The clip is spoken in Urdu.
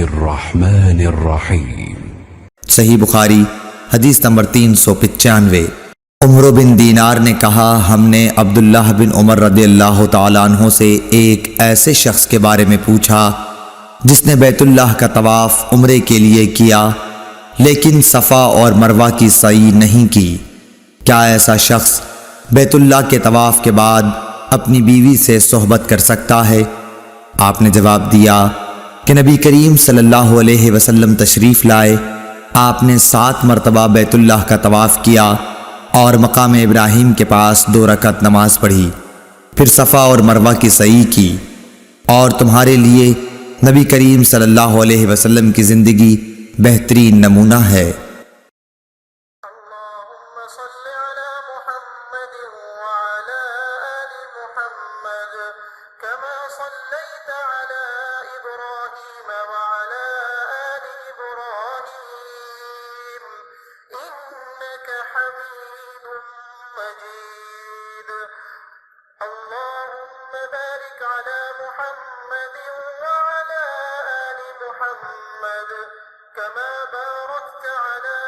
الرحمن الرحیم۔ صحیح بخاری حدیث نمبر 395۔ عمر بن دینار نے کہا، ہم نے عبداللہ بن عمر رضی اللہ تعالیٰ عنہ سے ایک ایسے شخص کے بارے میں پوچھا جس نے بیت اللہ کا طواف عمرے کے لیے کیا لیکن صفا اور مروہ کی سعی نہیں کی، کیا ایسا شخص بیت اللہ کے طواف کے بعد اپنی بیوی سے صحبت کر سکتا ہے؟ آپ نے جواب دیا کہ نبی کریم صلی اللہ علیہ وسلم تشریف لائے، آپ نے 7 مرتبہ بیت اللہ کا طواف کیا اور مقام ابراہیم کے پاس 2 رکعت نماز پڑھی، پھر صفا اور مروہ کی سعی کی، اور تمہارے لیے نبی کریم صلی اللہ علیہ وسلم کی زندگی بہترین نمونہ ہے۔ اللهم صل على محمد وعلى آل محمد كما صليت على إبراهيم وعلى آل إبراهيم إنك حميد مجيد اللهم بارك على محمد وعلى آل محمد كما باركت على